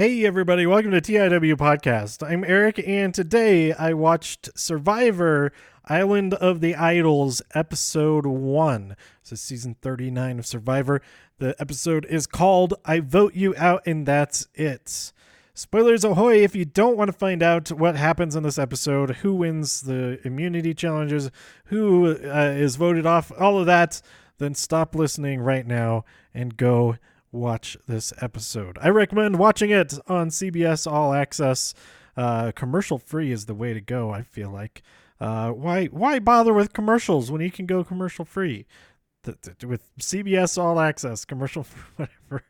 Hey everybody, welcome to TIW Podcast. I'm Eric, and today I watched Survivor Island of the Idols Episode 1. This is Season 39 of Survivor. The episode is called I Vote You Out and That's It. Spoilers ahoy! If you don't want to find out what happens in this episode, who wins the immunity challenges, who is voted off, all of that, then stop listening right now and go watch this episode. I recommend watching it on CBS All Access. Commercial free is the way to go, I feel like. Why bother with commercials when you can go commercial free? With CBS All Access, commercial free, whatever.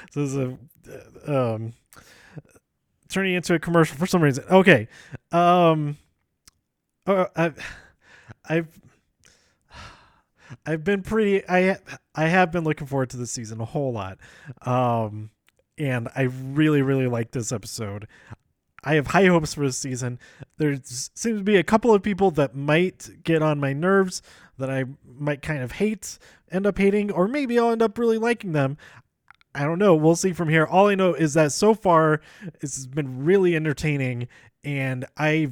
So this is turning into a commercial for some reason. Okay. I've been I have been looking forward to this season a whole lot. And I really like this episode. I have high hopes for this season. There seems to be a couple of people that might get on my nerves, that I might kind of end up hating, or maybe I'll end up really liking them. I don't know. We'll see from here. All I know is that so far it's been really entertaining, and I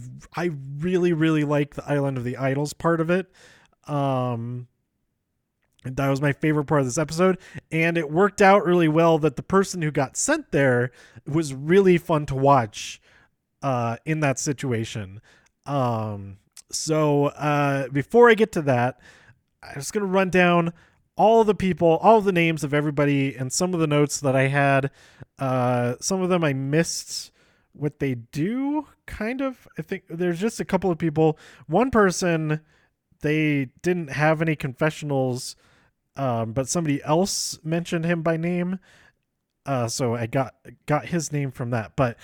really like the Island of the Idols part of it. That was my favorite part of this episode, and it worked out really well that the person who got sent there was really fun to watch in that situation. So before I get to that, I'm just going to run down all the people, all the names of everybody, and some of the notes that I had. Some of them I missed what they do, kind of. I think there's just a couple of people. One person, they didn't have any confessionals, but somebody else mentioned him by name. So I got his name from that. But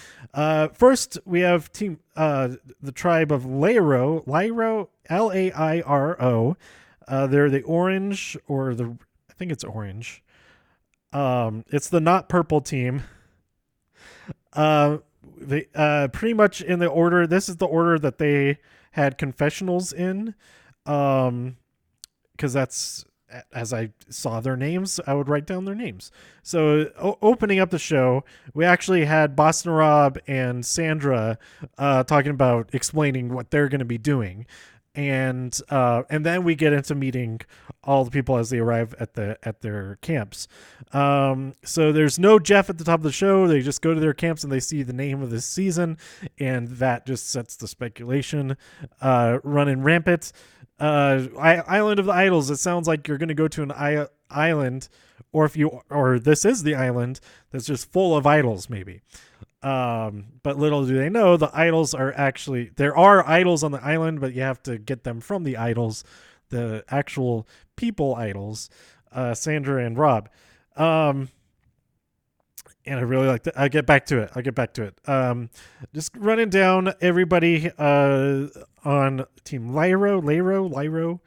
first we have the tribe of Lairo, Lairo. They're the orange, I think it's orange. It's the not purple team. They pretty much in the order. This is the order that they had confessionals in. Because that's, as I saw their names, I would write down their names. So opening up the show, we actually had Boston Rob and Sandra talking about explaining what they're going to be doing. And then we get into meeting all the people as they arrive at their camps. So there's no Jeff at the top of the show. They just go to their camps and they see the name of this season, and that just sets the speculation running rampant. Island of the Idols. It sounds like you're going to go to an island, or this is the island that's just full of idols, maybe. But little do they know, the idols are actually, there are idols on the island, but you have to get them from the idols, the actual people idols, Sandra and Rob. And I really like that. I'll get back to it. Just running down everybody on Team Lairo.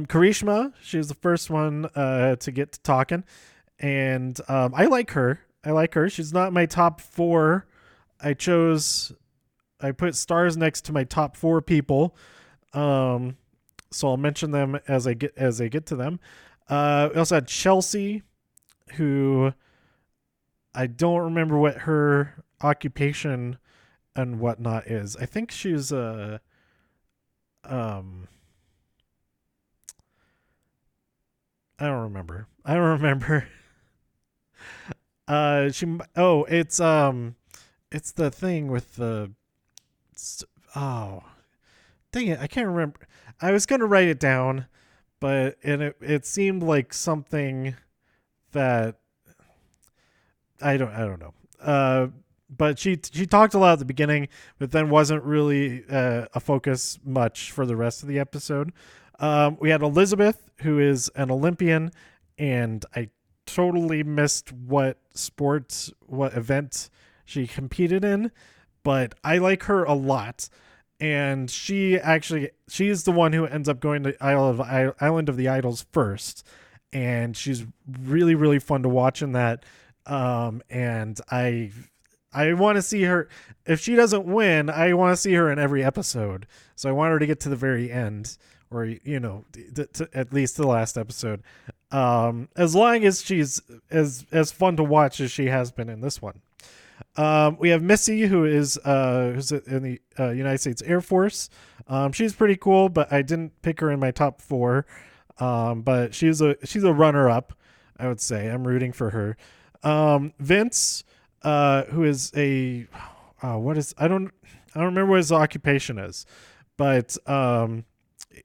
Karishma, she was the first one to get to talking. And I like her. She's not my top 4. I put stars next to my top 4 people. So I'll mention them as I get to them. We also had Chelsea, who I don't remember what her occupation and whatnot is. I think she's I don't remember. It's the thing with the, oh, dang it, I can't remember. I was gonna write it down, but it seemed like something that I don't know. But she talked a lot at the beginning, but then wasn't really a focus much for the rest of the episode. We had Elizabeth, who is an Olympian, and I totally missed what event she competed in, but I like her a lot. And she's the one who ends up going to Island of the Idols first, and she's really fun to watch in that. And I want to see her. If she doesn't win, I want to see her in every episode. So I want her to get to the very end, or to at least the last episode. As long as she's as fun to watch as she has been in this one. We have Missy, who is who's in the United States Air Force. She's pretty cool, but I didn't pick her in my top four. But she's a runner up, I would say. I'm rooting for her. Vince, who is a what is I don't remember what his occupation is, but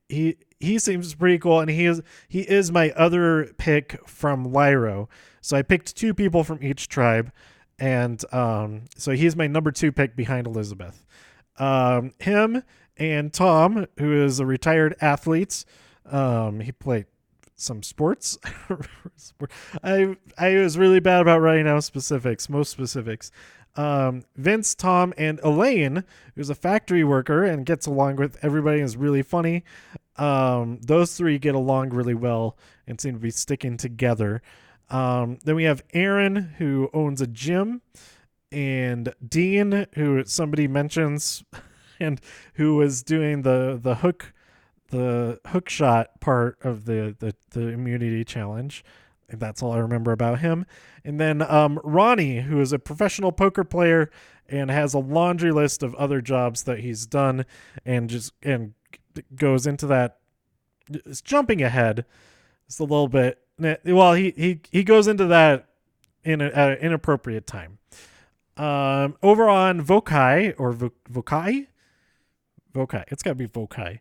he seems pretty cool, and he is my other pick from Lyro. So I picked two people from each tribe, and so he's my number two pick behind Elizabeth. Him and Tom, who is a retired athlete. He played some sports. I was really bad about writing out most specifics. Vince, Tom, and Elaine, who's a factory worker and gets along with everybody and is really funny. Those three get along really well and seem to be sticking together. Then we have Aaron, who owns a gym, and Dean, who somebody mentions, and who was doing the hook shot part of the immunity challenge. And that's all I remember about him. And then Ronnie, who is a professional poker player and has a laundry list of other jobs that he's done, and goes into that. It's jumping ahead just a little bit. Well, he goes into that at an inappropriate time. Over on Vokai or Vokai, it's got to be Vokai.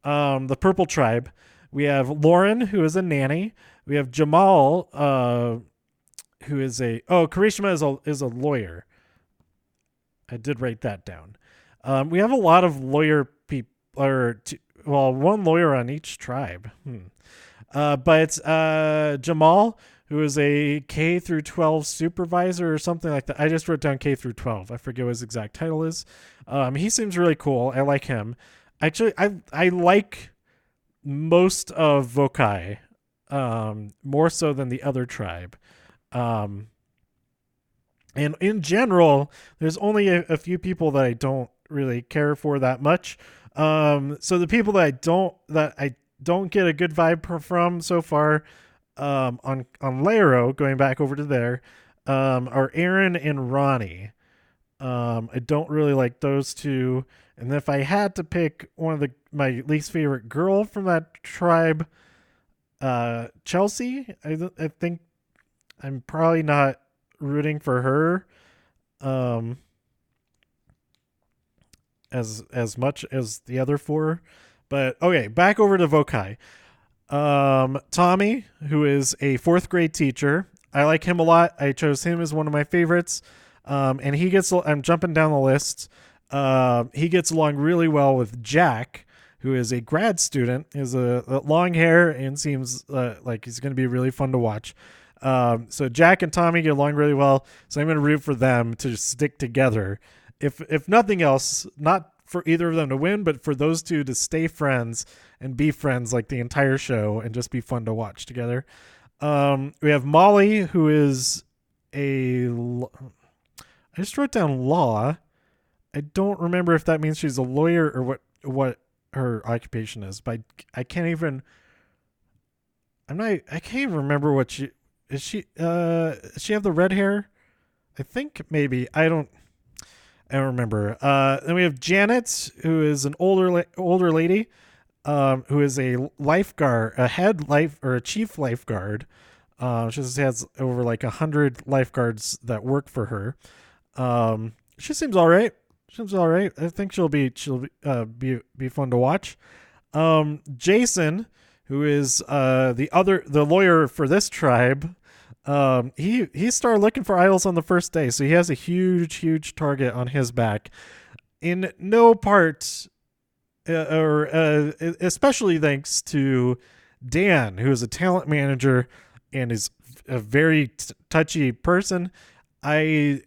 The Purple Tribe. We have Lauren, who is a nanny. We have Jamal, who is Karishma is a lawyer. I did write that down. We have a lot of lawyer people, one lawyer on each tribe. But Jamal, who is a K through 12 supervisor or something like that. I just wrote down K through 12. I forget what his exact title is. He seems really cool. I like him. Actually, I like most of Vokai, more so than the other tribe. And in general, there's only a few people that I don't really care for that much. So the people that I don't get a good vibe from so far, on Laro, going back over to there, are Aaron and Ronnie. I don't really like those two. And if I had to pick one of my least favorite girl from that tribe, Chelsea, I think I'm probably not rooting for her as much as the other four. But okay, back over to Vokai. Tommy, who is a fourth grade teacher. I like him a lot. I chose him as one of my favorites. And I'm jumping down the list. He gets along really well with Jack, who is a grad student, has a long hair, and seems like he's going to be really fun to watch. So Jack and Tommy get along really well. So I'm going to root for them to stick together. If nothing else, not for either of them to win, but for those two to stay friends and be friends like the entire show and just be fun to watch together. We have Molly, who is I just wrote down law. I don't remember if that means she's a lawyer or what her occupation is, but I can't even remember what she is. Does she have the red hair? I think maybe. I don't remember. Then we have Janet, who is an older lady, who is a lifeguard, a chief lifeguard. She has over like 100 lifeguards that work for her. She seems all right. I think she'll be fun to watch. Jason, who is the lawyer for this tribe, he started looking for idols on the first day, so he has a huge target on his back. In no part, especially thanks to Dan, who is a talent manager and is a very touchy person. I've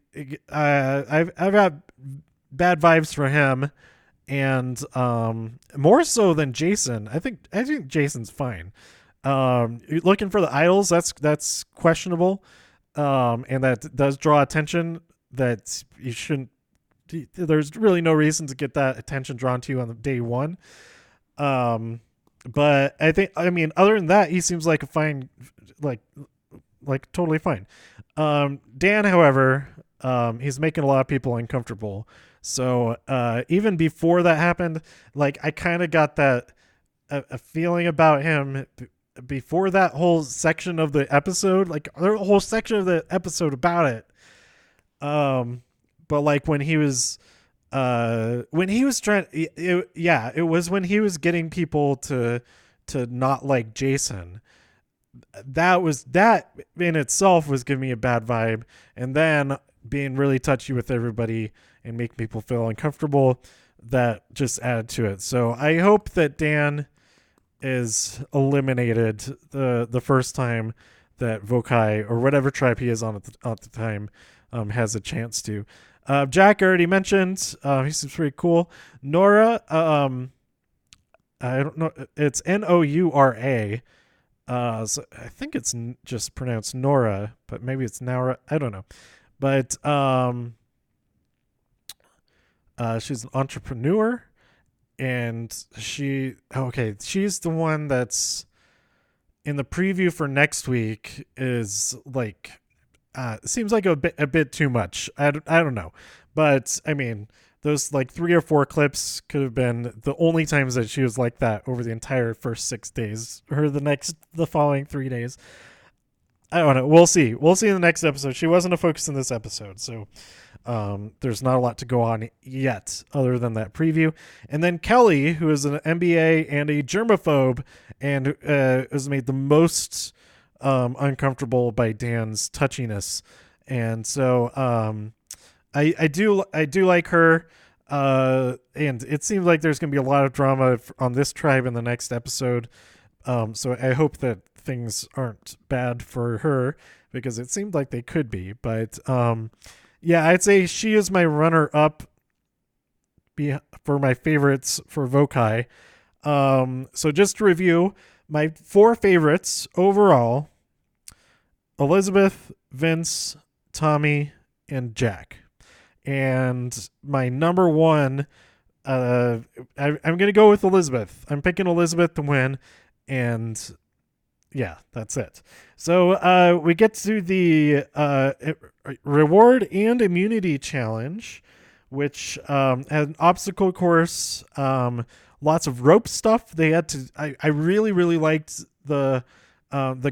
got bad vibes for him, and more so than Jason. I think Jason's fine. Looking for the idols, that's questionable, and that does draw attention that you shouldn't. There's really no reason to get that attention drawn to you on day one. But I mean, other than that, he seems like a fine, like totally fine. Dan, however, he's making a lot of people uncomfortable. So even before that happened, like I kind of got that a feeling about him before that whole section of the episode. Like the whole section of the episode about it. But like when he was trying, yeah, it was when he was getting people to not like Jason. That in itself was giving me a bad vibe, and then being really touchy with everybody and making people feel uncomfortable, that just added to it. So I hope that Dan is eliminated the first time that Vokai or whatever tribe he is on at the time has a chance to. Jack already mentioned, he seems pretty cool. Nora, I don't know, it's Noura. So I think it's just pronounced Nora, but maybe it's Nora. I don't know. But she's an entrepreneur, and she's the one that's in the preview for next week. Is like seems like a bit too much. I don't know, but I mean those like 3 or 4 clips could have been the only times that she was like that over the entire first 6 days, or the following 3 days. I don't know. We'll see. We'll see in the next episode. She wasn't a focus in this episode, so there's not a lot to go on yet other than that preview. And then Kelly, who is an MBA and a germaphobe, and is made the most uncomfortable by Dan's touchiness. And so I do like her. And it seems like there's going to be a lot of drama on this tribe in the next episode. So I hope that things aren't bad for her, because it seemed like they could be. But yeah, I'd say she is my runner up for my favorites for Vokai. So just to review, my 4 favorites overall: Elizabeth, Vince, Tommy, and Jack. And my number one, I'm going to go with Elizabeth. I'm picking Elizabeth to win. And yeah, that's it. So we get to the reward and immunity challenge, which had an obstacle course, lots of rope stuff. They had to. I really liked the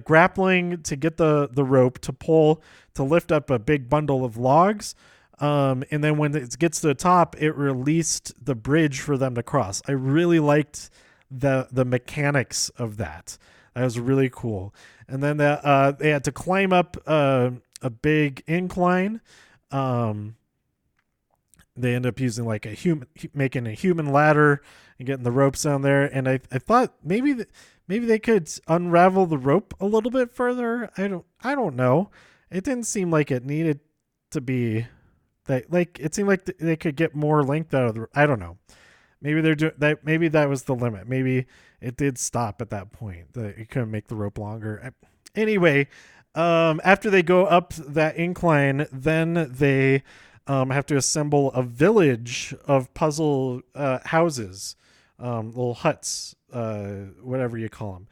grappling to get the rope to pull to lift up a big bundle of logs. And then when it gets to the top, it released the bridge for them to cross. I really liked the mechanics of that. That was really cool. And then they had to climb up a big incline. They end up using like making a human ladder and getting the ropes down there. And I thought maybe they could unravel the rope a little bit further. I don't know. It didn't seem like it needed to be that. Like it seemed like they could get more length out of the. I don't know. Maybe they're doing that. Maybe that was the limit. Maybe it did stop at that point. It couldn't make the rope longer. Anyway, after they go up that incline, then they have to assemble a village of puzzle houses, little huts, whatever you call them.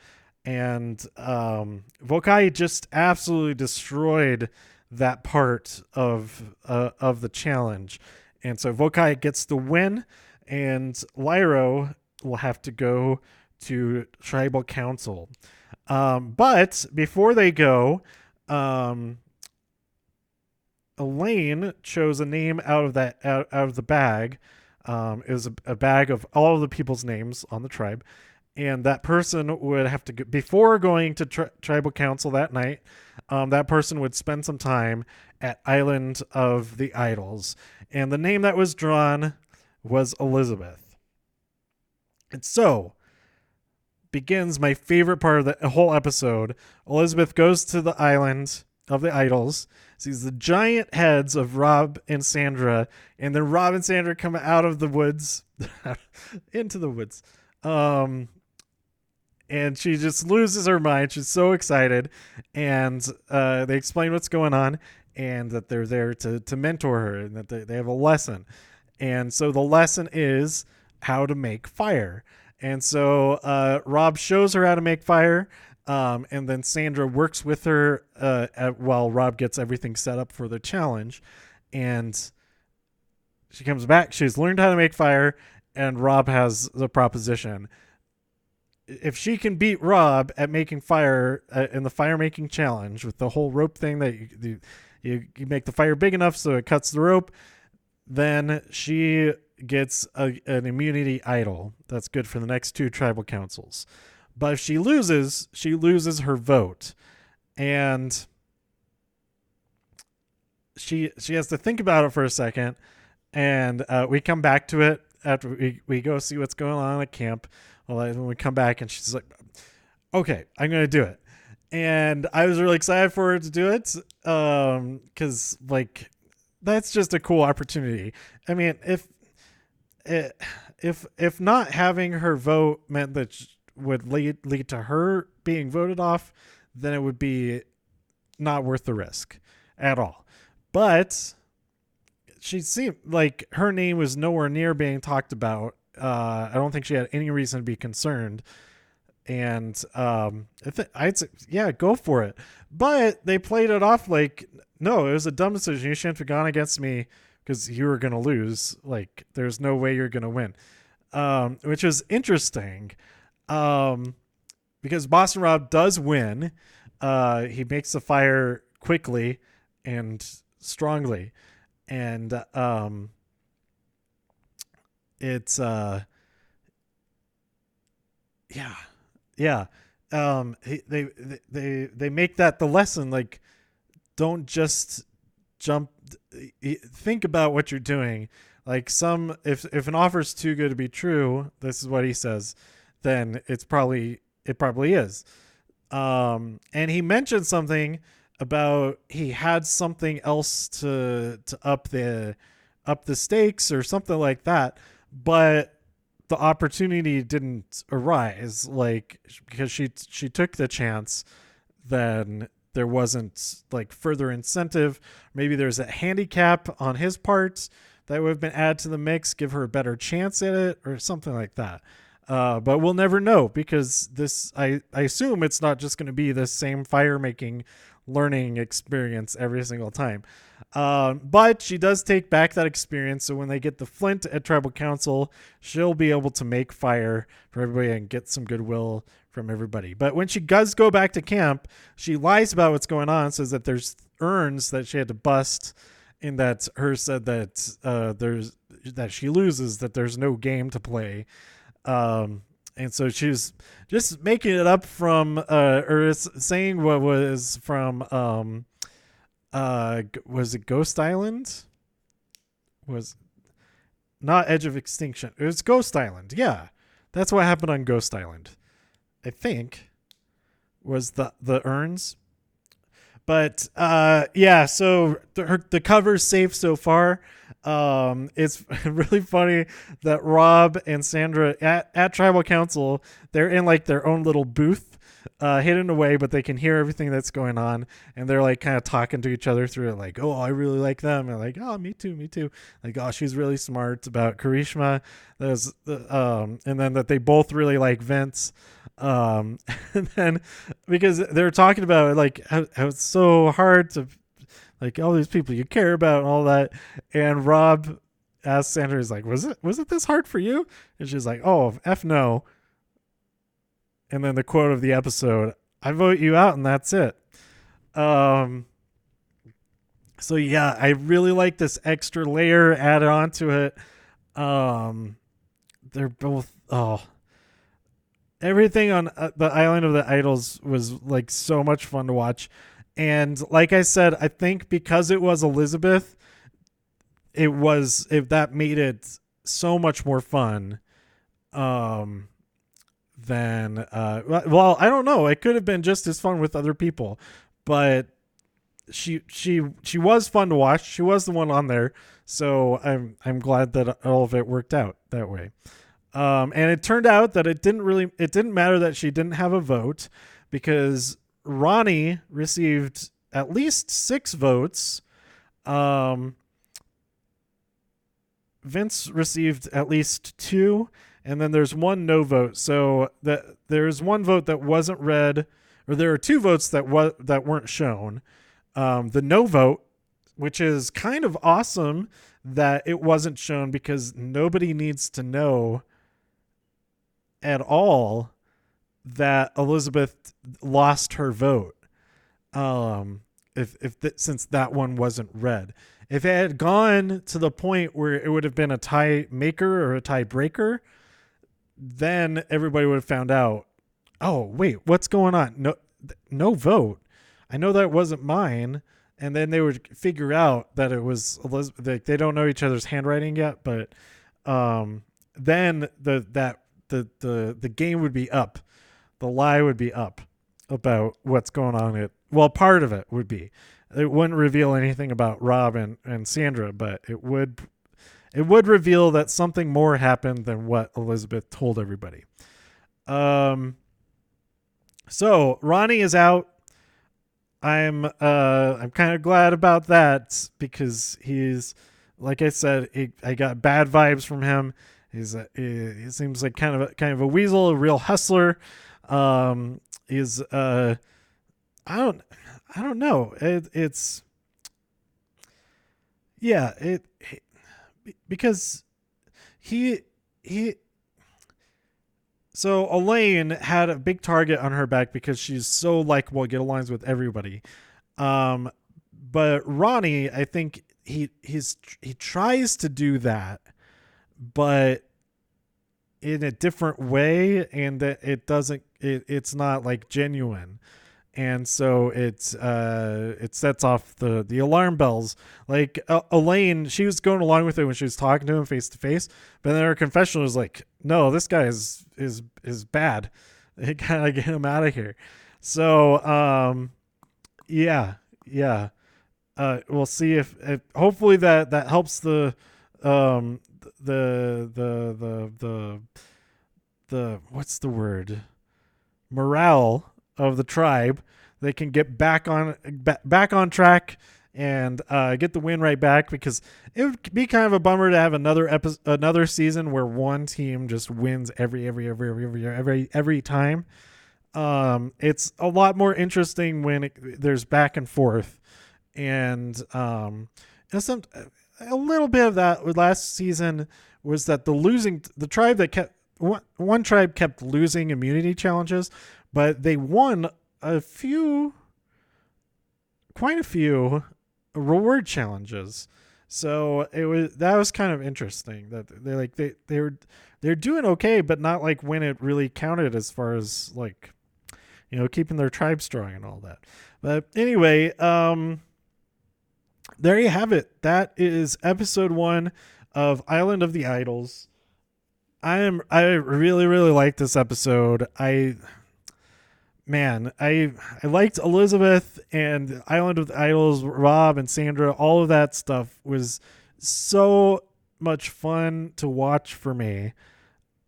And Vokai just absolutely destroyed that part of the challenge. And so Vokai gets the win, and Lyro will have to go to tribal council. But before they go, Elaine chose a name out of the bag. It was a bag of all of the people's names on the tribe, and that person would have to go, before going to tribal council that night. That person would spend some time at Island of the Idols, and the name that was drawn was Elizabeth. And so begins my favorite part of the whole episode. Elizabeth goes to the Island of the Idols, sees the giant heads of Rob and Sandra, and then Rob and Sandra come out of the woods into the woods. And she just loses her mind. She's so excited, and they explain what's going on, and that they're there to mentor her, and that they have a lesson. And so the lesson is how to make fire. And so Rob shows her how to make fire. And then Sandra works with her while Rob gets everything set up for the challenge. And she comes back. She's learned how to make fire. And Rob has the proposition. If she can beat Rob at making fire in the fire making challenge with the whole rope thing that you make the fire big enough so it cuts the rope, then she gets an immunity idol that's good for the next two tribal councils. But if she loses her vote, and she has to think about it for a second. And we come back to it after we go see what's going on at camp. Well, when we come back, and she's like, "Okay, I'm gonna do it." And I was really excited for her to do it, because like that's just a cool opportunity. I mean, if not having her vote meant that would lead to her being voted off, then it would be not worth the risk at all. But she seemed like her name was nowhere near being talked about. I don't think she had any reason to be concerned. And I'd say, yeah, go for it. But they played it off like, no, it was a dumb decision. You shouldn't have gone against me because you were going to lose. Like, there's no way you're going to win. Which is interesting, because Boston Rob does win. He makes the fire quickly and strongly. And it's yeah. They make that the lesson. Like, don't just jump. Think about what you're doing. Like, if an offer is too good to be true, this is what he says, then it probably is. And he mentioned something about he had something else to up the stakes or something like that, but the opportunity didn't arise, like, because she took the chance. Then there wasn't like further incentive. Maybe there's a handicap on his part that would have been added to the mix, give her a better chance at it or something like that. But we'll never know, because I assume it's not just going to be the same fire making learning experience every single time. But she does take back that experience. So when they get the flint at tribal council, she'll be able to make fire for everybody and get some goodwill from everybody. But when she does go back to camp, she lies about what's going on, says that there's urns that she had to bust, and that her said that that she loses, that there's no game to play. And so she was just making it up from or saying what was from was it Ghost Island? Was not Edge of Extinction. It was Ghost Island. Yeah. That's what happened on Ghost Island. I think was the urns. But yeah, so the cover's safe so far. It's really funny that Rob and Sandra at Tribal Council, they're in like their own little booth, hidden away, but they can hear everything that's going on, and they're like kind of talking to each other through it, like, oh, I really like them, and like, oh, me too, like, oh, she's really smart about Karishma. There's and then that they both really like Vince. And then because they're talking about like how it's so hard to like all these people you care about and all that, and Rob asks Sandra, he's like, was it this hard for you? And she's like, oh, F no. And then the quote of the episode, I vote you out and that's it. So yeah, I really like this extra layer added onto it. They're both everything on the Island of the Idols was like so much fun to watch. And like I said, I think because it was Elizabeth, that made it so much more fun. Than well, I don't know. It could have been just as fun with other people, but she was fun to watch. She was the one on there, so I'm glad that all of it worked out that way. And it turned out that it didn't matter that she didn't have a vote, because Ronnie received at least 6 votes. Vince received at least 2, and then there's one no vote. So there's one vote that wasn't read, or there are two votes that weren't shown. The no vote, which is kind of awesome that it wasn't shown, because nobody needs to know at all that Elizabeth lost her vote. Since that one wasn't read. If it had gone to the point where it would have been a tie maker or a tie breaker, then everybody would have found out, oh, wait, what's going on? No vote. I know that wasn't mine. And then they would figure out that it was Elizabeth. They don't know each other's handwriting yet, but then the game would be up. The lie would be up about what's going on. Part of it would be. It wouldn't reveal anything about Rob and Sandra, but it would reveal that something more happened than what Elizabeth told everybody. So Ronnie is out. I'm kind of glad about that, because he's, like I said, I got bad vibes from him. He seems like kind of a weasel, a real hustler. I don't know. Because he so Elaine had a big target on her back because she's so likable, get along with everybody. But Ronnie, I think he tries to do that, but in a different way, and that it's not like genuine. And so it sets off the alarm bells. Like Elaine, she was going along with it when she was talking to him face to face, but then her confessional was like, "No, this guy is bad. It gotta get him out of here." So yeah. We'll see if hopefully that helps the what's the word, morale of the tribe. They can get back on track and get the win right back, because it would be kind of a bummer to have another season where one team just wins every time. It's a lot more interesting when there's back and forth, and a little bit of that with last season was that the tribe that kept one tribe kept losing immunity challenges, but they won quite a few reward challenges. So that was kind of interesting that they're doing okay, but not like when it really counted as far as like, keeping their tribe strong and all that. But anyway, there you have it. That is episode 1 of Island of the Idols. I really, really like this episode. I liked Elizabeth and Island of the Idols, Rob and Sandra. All of that stuff was so much fun to watch for me.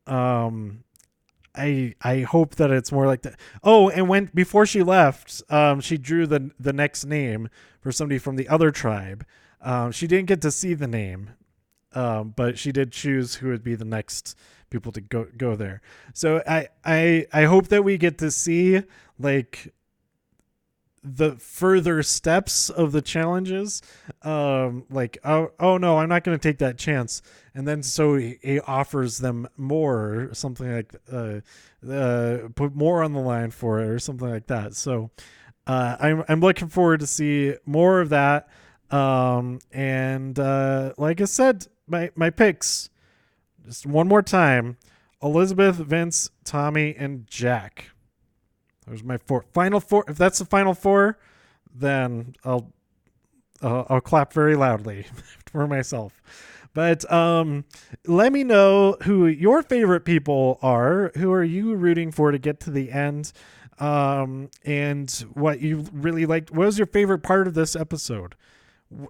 I hope that it's more like that. Oh, and before she left, she drew the next name for somebody from the other tribe. She didn't get to see the name, but she did choose who would be the next people to go there. So I hope that we get to see like the further steps of the challenges. Like, oh no, I'm not going to take that chance. And then so he offers them more, something like put more on the line for it or something like that. So I'm looking forward to see more of that. And like I said, my picks, just one more time: Elizabeth, Vince, Tommy, and Jack. There's my final four. If that's the final four, then I'll clap very loudly for myself. But let me know who your favorite people are. Who are you rooting for to get to the end? And what you really liked. What was your favorite part of this episode?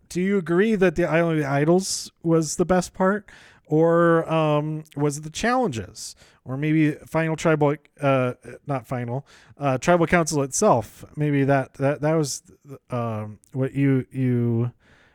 Do you agree that the Island of the Idols was the best part? Or was it the challenges? Or maybe tribal council itself? Maybe that was what you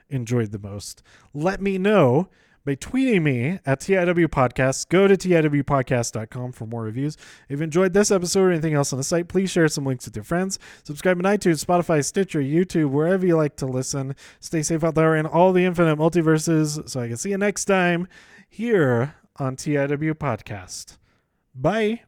enjoyed the most. Let me know by tweeting me at TIW Podcast. Go to TIWpodcast.com for more reviews. If you enjoyed this episode or anything else on the site, please share some links with your friends. Subscribe on iTunes, Spotify, Stitcher, YouTube, wherever you like to listen. Stay safe out there in all the infinite multiverses so I can see you next time here on TIW Podcast. Bye.